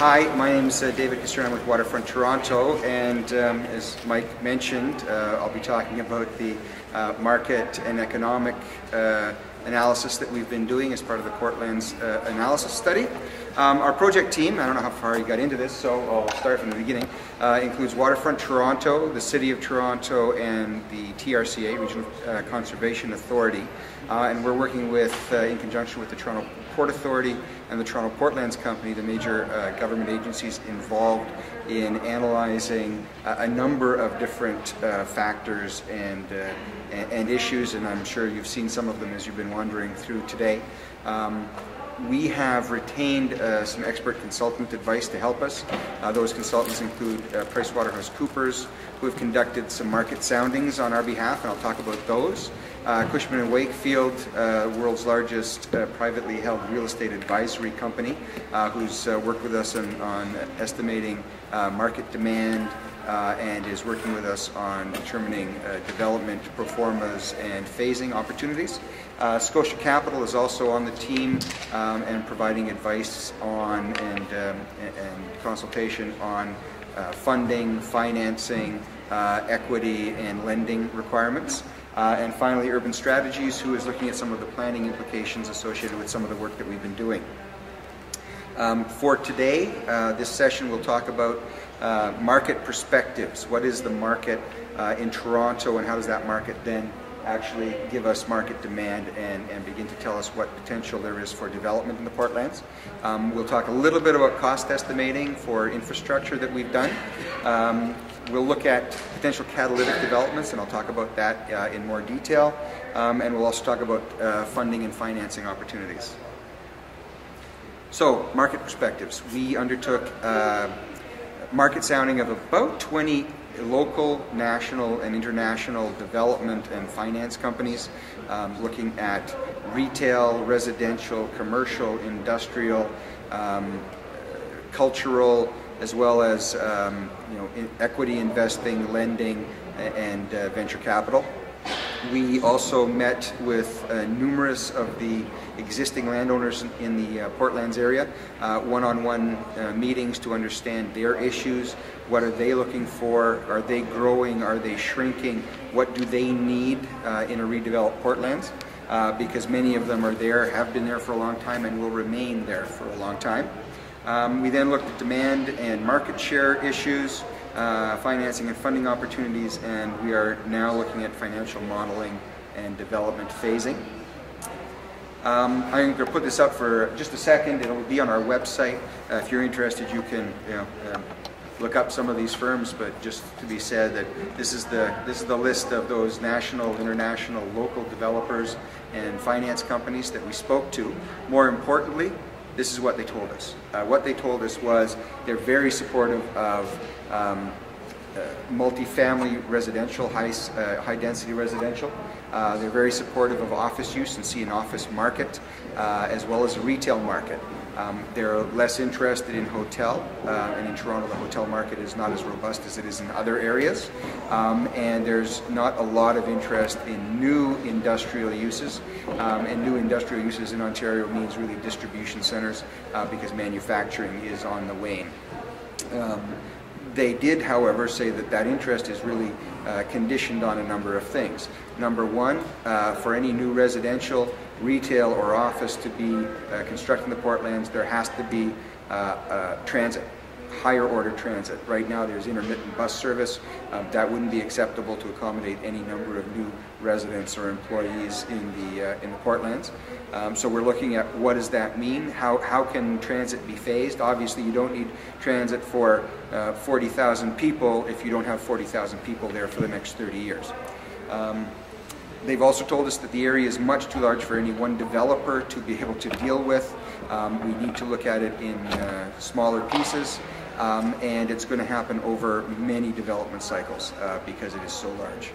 Hi, my name is David Castrone. I'm with Waterfront Toronto, and as Mike mentioned, I'll be talking about the market and economic analysis that we've been doing as part of the Portland's analysis study. Our project team, I don't know how far you got into this, so I'll start from the beginning, includes Waterfront Toronto, the City of Toronto, and the TRCA, Regional Conservation Authority. And we're working with, in conjunction with the Toronto Port Authority and the Toronto Portlands Company, the major government agencies involved in analyzing a number of different factors and issues, and I'm sure you've seen some of them as you've been wandering through today. We have retained some expert consultant advice to help us. Those consultants include PricewaterhouseCoopers, who have conducted some market soundings on our behalf, and I'll talk about those. Cushman & Wakefield, world's largest privately held real estate advisory company, who's worked with us on estimating market demand and is working with us on determining development pro formas and phasing opportunities. Scotia Capital is also on the team and providing advice on and consultation on funding, financing, equity and lending requirements. And finally, Urban Strategies, who is looking at some of the planning implications associated with some of the work that we've been doing. For today, this session we'll talk about market perspectives. What is the market in Toronto, and how does that market then actually give us market demand and begin to tell us what potential there is for development in the Portlands. We'll talk a little bit about cost estimating for infrastructure that we've done. We'll look at potential catalytic developments, and I'll talk about that in more detail. And we'll also talk about funding and financing opportunities. So, market perspectives. We undertook market sounding of about 20 local, national, and international development and finance companies, looking at retail, residential, commercial, industrial, cultural, as well as equity investing, lending, and venture capital. We also met with numerous of the existing landowners in the Portlands area, one-on-one meetings to understand their issues. What are they looking for? Are they growing? Are they shrinking? What do they need in a redeveloped Portlands? Because many of them are there, have been there for a long time, and will remain there for a long time. We then looked at demand and market share issues, financing and funding opportunities, and we are now looking at financial modeling and development phasing. I'm going to put this up for just a second. It'll be on our website. If you're interested, you can look up some of these firms, but just to be said that this is the list of those national, international, local developers and finance companies that we spoke to. More importantly, this is what they told us. What they told us was they're very supportive of multifamily residential, high-density residential. They're very supportive of office use and see an office market as well as a retail market. They're less interested in hotel, and in Toronto the hotel market is not as robust as it is in other areas. And there's not a lot of interest in new industrial uses, and new industrial uses in Ontario means really distribution centers because manufacturing is on the wane. They did, however, say that that interest is really conditioned on a number of things. Number one, for any new residential, retail, or office to be constructed in the Portlands, there has to be transit, higher order transit. Right now there's intermittent bus service. That wouldn't be acceptable to accommodate any number of new residents or employees in the Portlands. So we're looking at what does that mean? How can transit be phased? Obviously you don't need transit for 40,000 people if you don't have 40,000 people there for the next 30 years. They've also told us that the area is much too large for any one developer to be able to deal with. We need to look at it in smaller pieces, and it's going to happen over many development cycles because it is so large.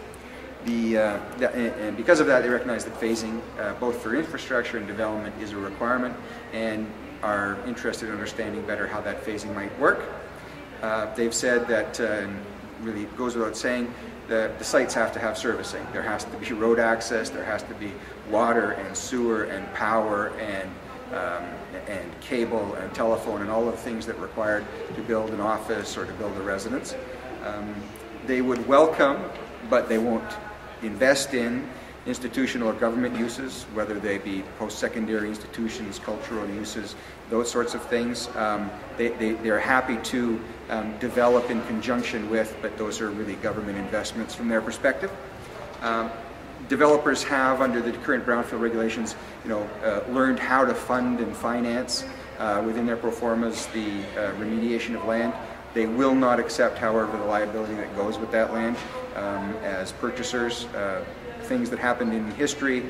And because of that, they recognize that phasing, both for infrastructure and development, is a requirement, and are interested in understanding better how that phasing might work. They've said that, really it goes without saying, the sites have to have servicing. There has to be road access, there has to be water and sewer and power and and cable and telephone and all of the things that are required to build an office or to build a residence. They would welcome, but they won't invest in institutional or government uses, whether they be post-secondary institutions, cultural uses, those sorts of things. They're happy to develop in conjunction with, but those are really government investments from their perspective. Developers have, under the current brownfield regulations, learned how to fund and finance within their pro formas the remediation of land. They will not accept, however, the liability that goes with that land. As purchasers, things that happened in history,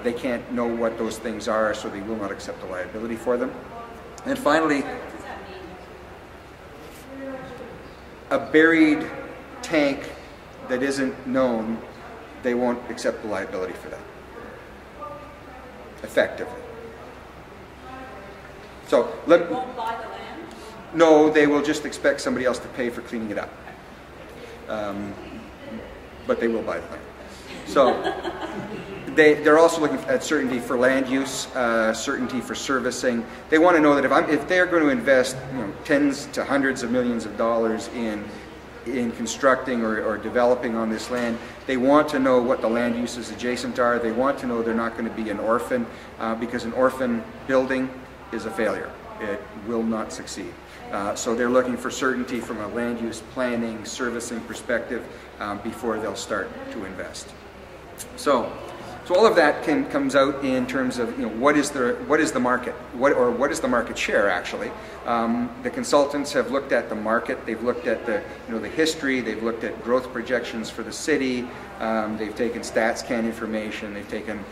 they can't know what those things are, so they will not accept the liability for them. And finally, a buried tank that isn't known, they won't accept the liability for that, effectively. So They won't buy the land? No, they will just expect somebody else to pay for cleaning it up. But they will buy the land. So they're also looking at certainty for land use, certainty for servicing. They want to know that if they're going to invest tens to hundreds of millions of dollars in constructing or developing on this land, they want to know what the land uses adjacent are. They want to know they're not going to be an orphan, because an orphan building is a failure. It will not succeed. So they're looking for certainty from a land use planning, servicing perspective before they'll start to invest. So all of that comes out in terms of what is the market, what is the market share actually. The consultants have looked at the market. They've looked at the history. They've looked at growth projections for the city. They've taken StatsCan information. They've taken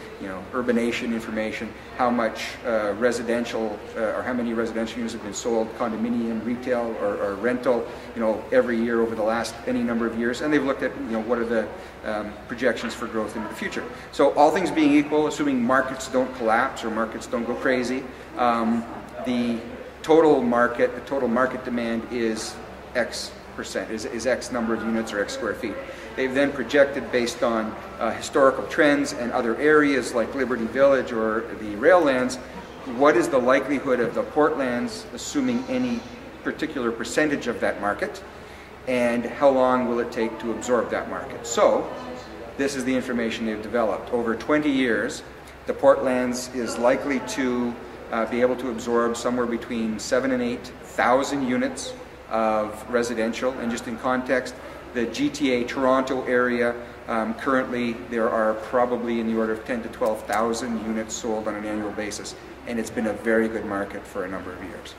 urbanation information. How much residential or how many residential units have been sold, condominium, retail, or rental, every year over the last any number of years. And they've looked at what are the projections for growth into the future. So all things being equal, assuming markets don't collapse or markets don't go crazy, the total market demand is X percent, is X number of units or X square feet. They've then projected based on historical trends and other areas like Liberty Village or the rail lands, what is the likelihood of the Portlands assuming any particular percentage of that market, and how long will it take to absorb that market. So this is the information they've developed. Over 20 years, the Portlands is likely to be able to absorb somewhere between 7,000 and 8,000 units of residential. And just in context, the GTA Toronto area, currently there are probably in the order of 10,000 to 12,000 units sold on an annual basis, and it's been a very good market for a number of years.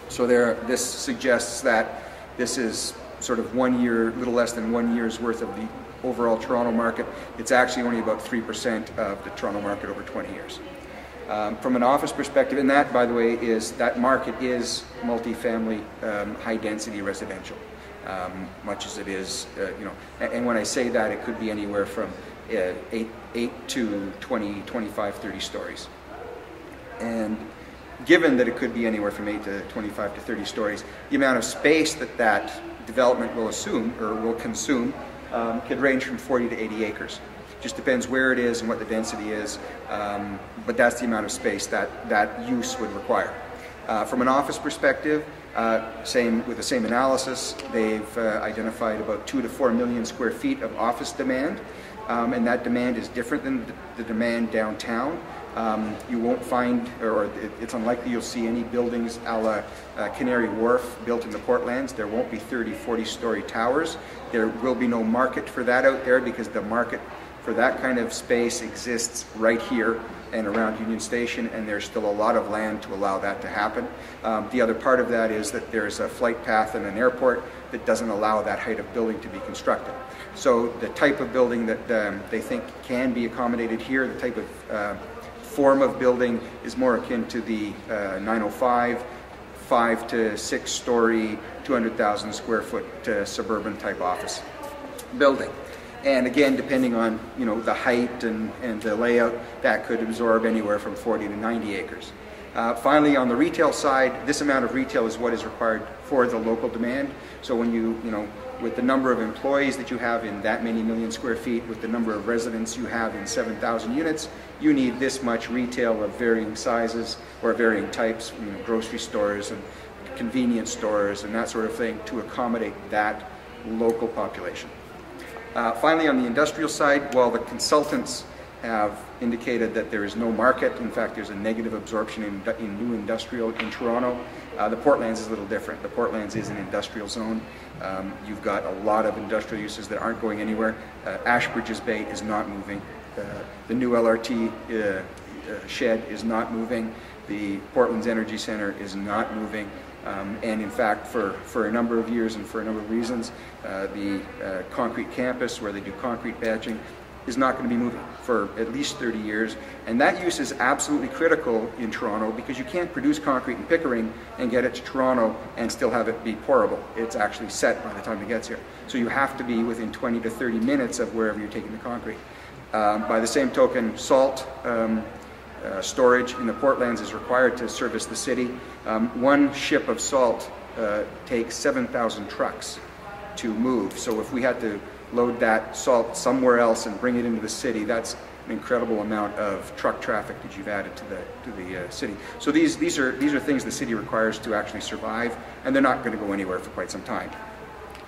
So this suggests that this is sort of 1 year, little less than 1 year's worth of the overall Toronto market. It's actually only about 3% of the Toronto market over 20 years. From an office perspective, and that, by the way, that market is multifamily, high-density residential, much as it is, and when I say that, it could be anywhere from 8 to 20, 25, 30 stories. And given that it could be anywhere from 8 to 25 to 30 stories, the amount of space that development will assume or will consume could range from 40 to 80 acres. Just depends where it is and what the density is, but that's the amount of space that use would require. From an office perspective, with the same analysis, they've identified about 2 to 4 million square feet of office demand, and that demand is different than the demand downtown. You won't find, or it's unlikely you'll see any buildings a la Canary Wharf built in the Portlands. There won't be 30, 40-story towers. There will be no market for that out there because the market for that kind of space exists right here and around Union Station, and there's still a lot of land to allow that to happen. The other part of that is that there's a flight path and an airport that doesn't allow that height of building to be constructed. So the type of building that they think can be accommodated here, the type of form of building is more akin to the 905, 5 to 6 story, 200,000 square foot suburban type office building. And again, depending on the height and the layout, that could absorb anywhere from 40 to 90 acres. Finally, on the retail side, this amount of retail is what is required for the local demand. So when you with the number of employees that you have in that many million square feet, with the number of residents you have in 7,000 units, you need this much retail of varying sizes or varying types, you know, grocery stores and convenience stores and that sort of thing to accommodate that local population. Finally, on the industrial side, while the consultants have indicated that there is no market, in fact there's a negative absorption in new industrial in Toronto, the Portlands is a little different. The Portlands is an industrial zone. You've got a lot of industrial uses that aren't going anywhere. Ashbridges Bay is not moving. The new LRT shed is not moving. The Portland's Energy Center is not moving. And in fact, for a number of years and for a number of reasons, the concrete campus where they do concrete batching is not going to be moving for at least 30 years. And that use is absolutely critical in Toronto because you can't produce concrete in Pickering and get it to Toronto and still have it be pourable. It's actually set by the time it gets here. So you have to be within 20 to 30 minutes of wherever you're taking the concrete. By the same token, salt storage in the Portlands is required to service the city. One ship of salt takes 7,000 trucks to move. So if we had to load that salt somewhere else and bring it into the city, that's an incredible amount of truck traffic that you've added to the city. So these are things the city requires to actually survive, and they're not going to go anywhere for quite some time.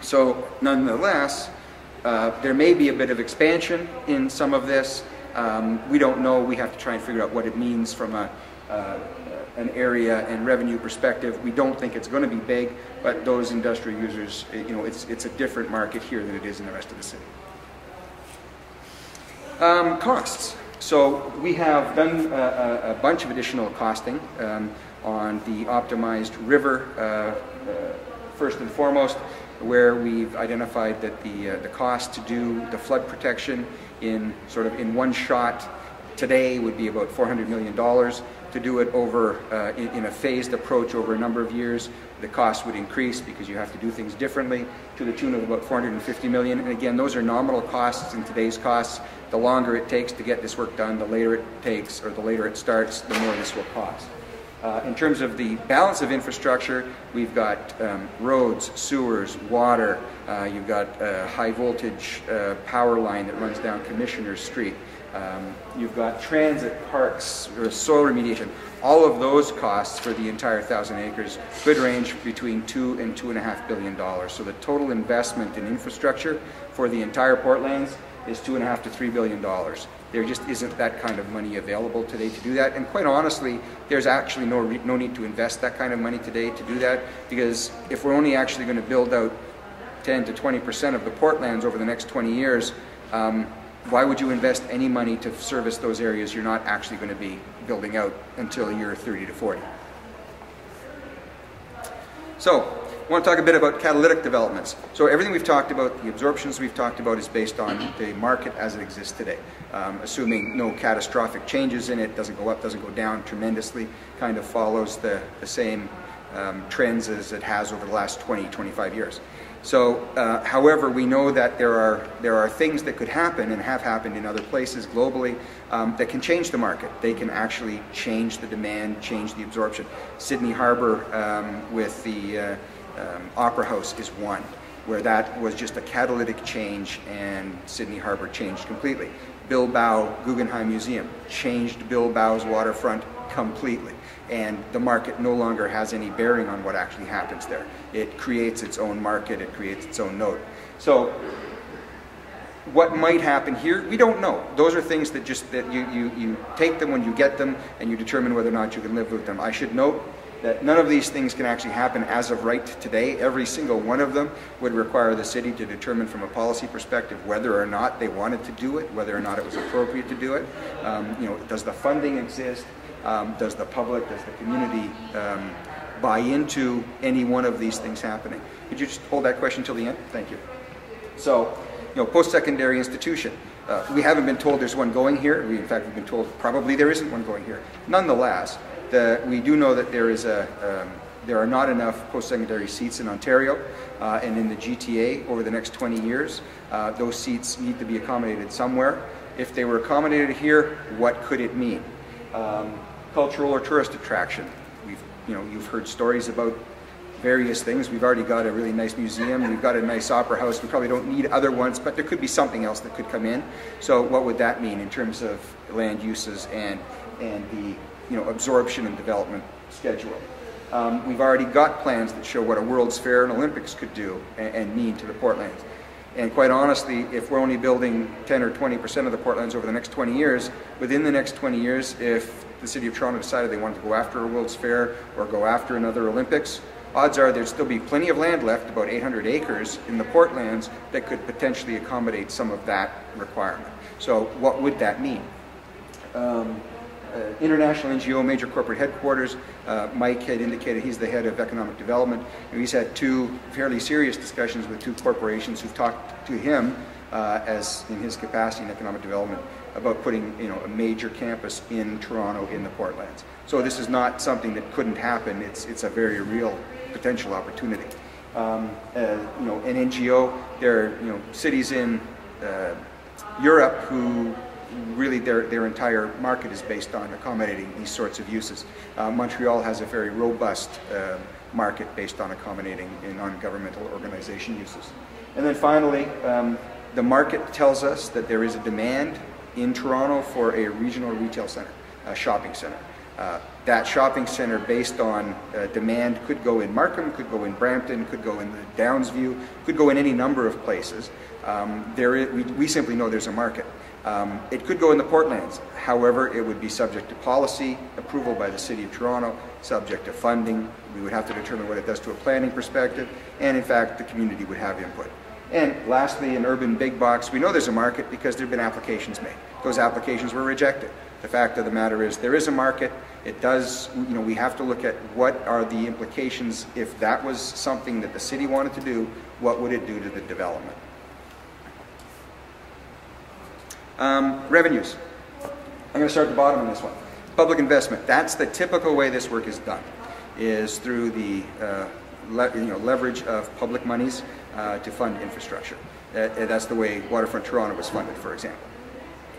So nonetheless, there may be a bit of expansion in some of this. We don't know. We have to try and figure out what it means from an area and revenue perspective. We don't think it's going to be big, but those industrial users, you know, it's a different market here than it is in the rest of the city. Costs. So we have done a bunch of additional costing on the optimized river, first and foremost, where we've identified that the cost to do the flood protection in one shot today would be about $400 million. To do it over in a phased approach over a number of years, the cost would increase because you have to do things differently to the tune of about $450 million. And again, those are nominal costs in today's costs. The longer it takes to get this work done, the later it takes, or the later it starts, the more this will cost. In terms of the balance of infrastructure, we've got roads, sewers, water, you've got a high voltage power line that runs down Commissioner Street. You've got transit, parks, or soil remediation. All of those costs for the entire 1,000 acres could range between $2 and $2.5 billion. So the total investment in infrastructure for the entire Portlands is $2.5 to $3 billion. There just isn't that kind of money available today to do that. And quite honestly, there's actually no need to invest that kind of money today to do that, because if we're only actually going to build out 10 to 20% of the Portlands over the next 20 years, why would you invest any money to service those areas you're not actually going to be building out until year 30 to 40? So, I want to talk a bit about catalytic developments. So everything we've talked about, the absorptions we've talked about, is based on the market as it exists today. Assuming no catastrophic changes in it, doesn't go up, doesn't go down tremendously, kind of follows the same trends as it has over the last 20, 25 years. So, however, we know that there are things that could happen and have happened in other places globally that can change the market. They can actually change the demand, change the absorption. Sydney Harbour with the Opera House is one, where that was just a catalytic change and Sydney Harbour changed completely. Bilbao Guggenheim Museum changed Bilbao's waterfront completely, and the market no longer has any bearing on what actually happens there. It creates its own market, it creates its own node. So what might happen here, we don't know. Those are things that you take them when you get them and you determine whether or not you can live with them. I should note that none of these things can actually happen as of right today. Every single one of them would require the city to determine from a policy perspective whether or not they wanted to do it, whether or not it was appropriate to do it. You know, does the funding exist? Does the public, does the community buy into any one of these things happening? Could you just hold that question till the end? Thank you. So, you know, post-secondary institution. We haven't been told there's one going here. In fact, we've been told probably there isn't one going here. Nonetheless, we do know that there are not enough post-secondary seats in Ontario and in the GTA over the next 20 years. Those seats need to be accommodated somewhere. If they were accommodated here, what could it mean? Cultural or tourist attraction. You've heard stories about various things. We've already got a really nice museum, we've got a nice opera house, we probably don't need other ones, but there could be something else that could come in. So what would that mean in terms of land uses and the absorption and development schedule? We've already got plans that show what a World's Fair and Olympics could do and mean to the Portlands. And quite honestly, if we're only building 10 or 20% of the Portlands over the next 20 years, within the next 20 years, if the City of Toronto decided they wanted to go after a World's Fair or go after another Olympics, odds are there'd still be plenty of land left, about 800 acres in the Portlands, that could potentially accommodate some of that requirement. So what would that mean? International NGO, major corporate headquarters. Mike had indicated he's the head of economic development. And he's had two fairly serious discussions with two corporations who've talked to him as in his capacity in economic development about putting a major campus in Toronto in the Portlands. So this is not something that couldn't happen. It's a very real potential opportunity. An NGO, there are cities in Europe who really their entire market is based on accommodating these sorts of uses. Montreal has a very robust market based on accommodating non-governmental organization uses. And then finally, the market tells us that there is a demand in Toronto for a regional retail center, a shopping center. That shopping center, based on demand, could go in Markham, could go in Brampton, could go in the Downsview, could go in any number of places. We simply know there's a market. It could go in the Portlands. However, it would be subject to policy approval by the City of Toronto, subject to funding. We would have to determine what it does to a planning perspective, and in fact, the community would have input. And lastly, in urban big box, we know there's a market because there have been applications made. Those applications were rejected. The fact of the matter is there is a market. It does, we have to look at what are the implications. If that was something that the city wanted to do, what would it do to the development? Revenues. I'm going to start at the bottom on this one. Public investment. That's the typical way this work is done, is through the leverage of public monies to fund infrastructure. That's the way Waterfront Toronto was funded, for example.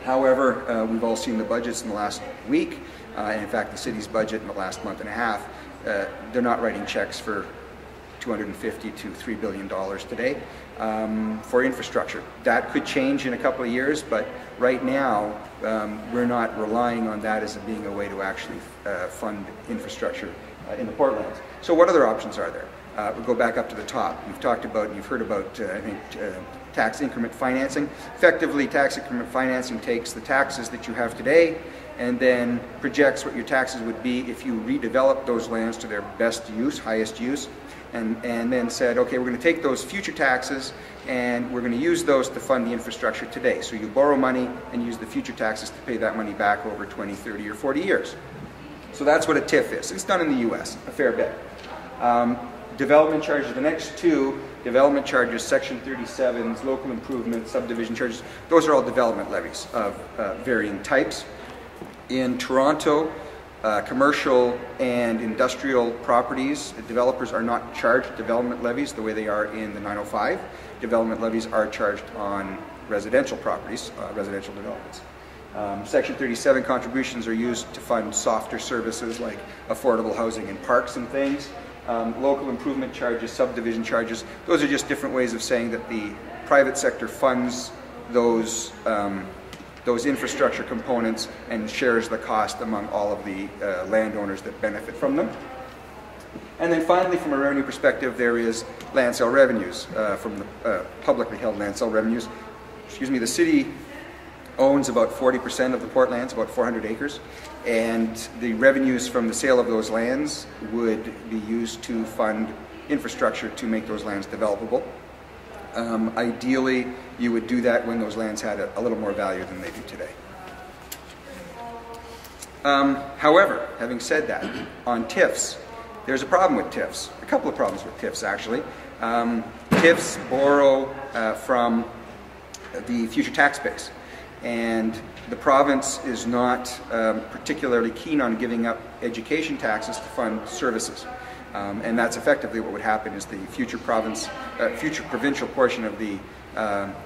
However, we've all seen the budgets in the last week, and in fact the city's budget in the last month and a half. They're not writing checks for $250 to $3 billion today for infrastructure. That could change in a couple of years, but right now we're not relying on that as being a way to actually fund infrastructure in the Portlands. So what other options are there? We'll go back up to the top. We've talked about, and you've heard about, I think, tax increment financing. Effectively, tax increment financing takes the taxes that you have today and then projects what your taxes would be if you redevelop those lands to their best use, highest use, and then said, okay, we're going to take those future taxes and we're going to use those to fund the infrastructure today. So you borrow money and use the future taxes to pay that money back over 20, 30, or 40 years. So that's what a TIF is. It's done in the US a fair bit. Development charges, the next two, development charges, Section 37s, local improvements, subdivision charges, those are all development levies of varying types. In Toronto, commercial and industrial properties, developers are not charged development levies the way they are in the 905. Development levies are charged on residential properties, residential developments. Section 37 contributions are used to fund softer services like affordable housing and parks and things. Local improvement charges, subdivision charges, those are just different ways of saying that the private sector funds those infrastructure components and shares the cost among all of the landowners that benefit from them. And then finally, from a revenue perspective, there is land sale revenues from the publicly held land sale revenues. Excuse me, the city owns about 40% of the Portlands, about 400 acres, and the revenues from the sale of those lands would be used to fund infrastructure to make those lands developable. Ideally, you would do that when those lands had a little more value than they do today. However, having said that, on TIFs, there's a problem with TIFs. A couple of problems with TIFs, actually. TIFs borrow from the future tax base, and the province is not particularly keen on giving up education taxes to fund services. And that's effectively what would happen is the future provincial portion of the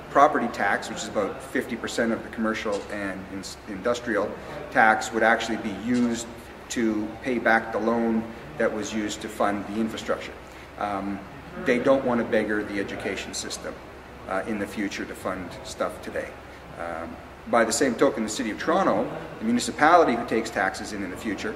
property tax, which is about 50% of the commercial and industrial tax, would actually be used to pay back the loan that was used to fund the infrastructure. they don't want to beggar the education system in the future to fund stuff today. By the same token, the City of Toronto, the municipality who takes taxes in the future,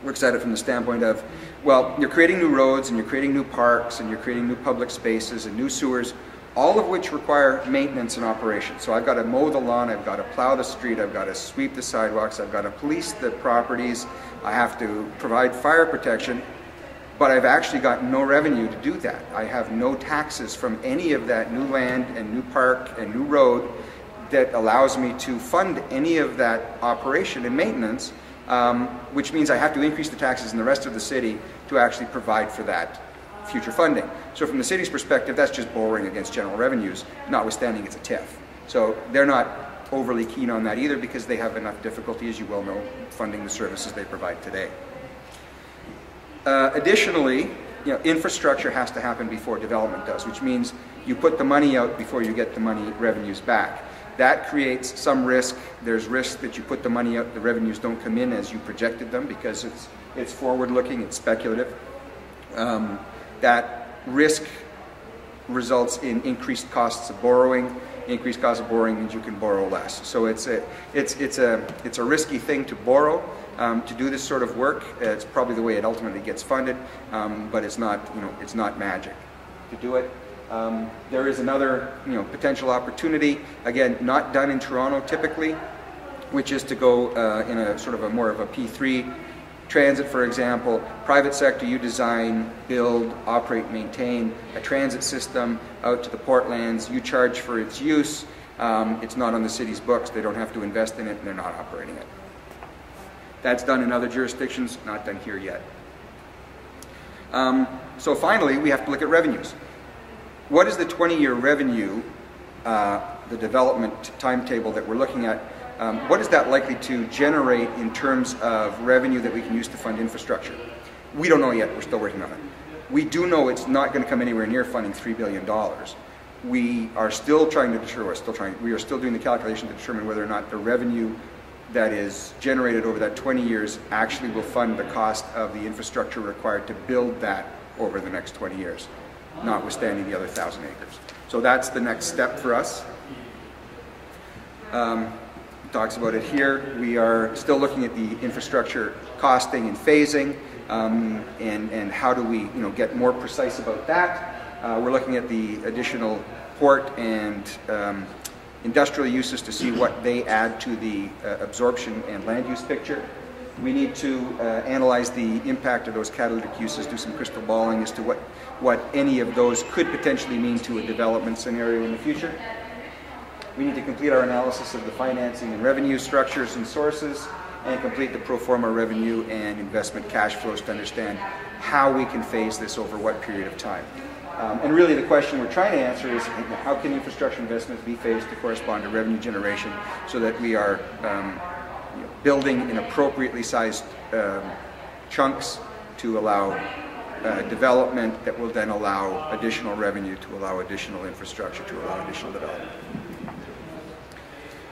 looks at it from the standpoint of, well, you're creating new roads and you're creating new parks and you're creating new public spaces and new sewers, all of which require maintenance and operation. So I've got to mow the lawn, I've got to plow the street, I've got to sweep the sidewalks, I've got to police the properties, I have to provide fire protection, but I've actually got no revenue to do that. I have no taxes from any of that new land and new park and new road that allows me to fund any of that operation and maintenance, which means I have to increase the taxes in the rest of the city to actually provide for that future funding. So from the city's perspective, that's just borrowing against general revenues, notwithstanding it's a TIF. So they're not overly keen on that either because they have enough difficulty, as you well know, funding the services they provide today. Additionally, infrastructure has to happen before development does, which means you put the money out before you get the money revenues back. That creates some risk. There's risk that you put the money out, the revenues don't come in as you projected them because it's forward-looking, it's speculative. That risk results in increased costs of borrowing. Increased cost of borrowing means you can borrow less. So it's a risky thing to borrow to do this sort of work. It's probably the way it ultimately gets funded, but it's not magic to do it. There is another potential opportunity, again, not done in Toronto typically, which is to go in a sort of a more of a P3 transit, for example. Private sector, you design, build, operate, maintain a transit system out to the portlands. You charge for its use. It's not on the city's books. They don't have to invest in it, and they're not operating it. That's done in other jurisdictions, not done here yet. So finally, we have to look at revenues. What is the 20-year revenue, the development timetable that we're looking at? What is that likely to generate in terms of revenue that we can use to fund infrastructure? We don't know yet. We're still working on it. We do know it's not going to come anywhere near funding $3 billion. We are still trying to determine, we are still doing the calculation to determine whether or not the revenue that is generated over that 20 years actually will fund the cost of the infrastructure required to build that over the next 20 years, notwithstanding the other 1,000 acres. So that's the next step for us. Talks about it here. We are still looking at the infrastructure costing and phasing, and how do we get more precise about that. We're looking at the additional port and industrial uses to see what they add to the absorption and land use picture. We need to analyze the impact of those catalytic uses, do some crystal balling as to what any of those could potentially mean to a development scenario in the future. We need to complete our analysis of the financing and revenue structures and sources, and complete the pro forma revenue and investment cash flows to understand how we can phase this over what period of time. And really the question we're trying to answer is, how can infrastructure investments be phased to correspond to revenue generation so that we are building in appropriately sized chunks to allow development that will then allow additional revenue, to allow additional infrastructure, to allow additional development.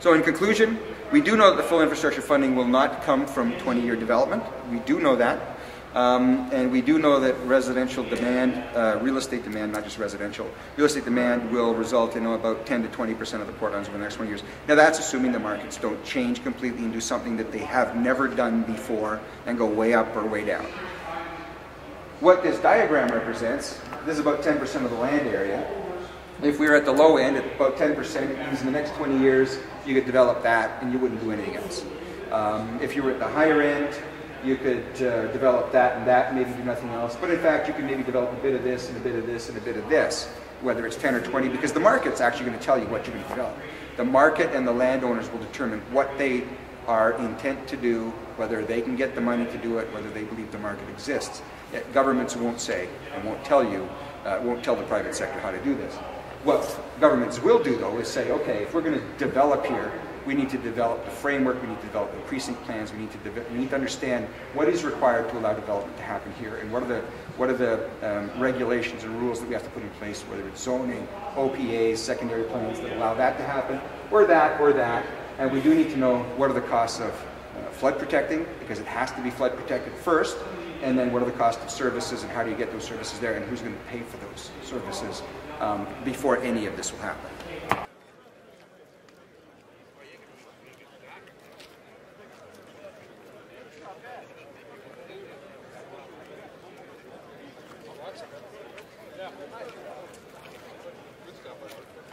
So in conclusion, we do know that the full infrastructure funding will not come from 20-year development. We do know that. And we do know that residential demand, real estate demand, not just residential, real estate demand will result in about 10 to 20% of the portlands over the next 20 years. Now that's assuming the markets don't change completely and do something that they have never done before and go way up or way down. What this diagram represents, this is about 10% of the land area. If we were at the low end at about 10%, it means in the next 20 years you could develop that and you wouldn't do anything else. If you were at the higher end, you could develop that and that, maybe do nothing else. But in fact, you can maybe develop a bit of this and a bit of this and a bit of this, whether it's 10 or 20, because the market's actually going to tell you what you're going to develop. The market and the landowners will determine what they are intent to do, whether they can get the money to do it, whether they believe the market exists. Yet governments won't say and won't tell you, won't tell the private sector how to do this. What governments will do, though, is say, okay, if we're going to develop here, we need to develop the framework, we need to develop the precinct plans, we need to understand what is required to allow development to happen here, and what are the regulations and rules that we have to put in place, whether it's zoning, OPAs, secondary plans that allow that to happen, or that, and we do need to know what are the costs of flood protecting, because it has to be flood protected first, and then what are the cost of services and how do you get those services there and who's going to pay for those services before any of this will happen. Yeah. Good stuff.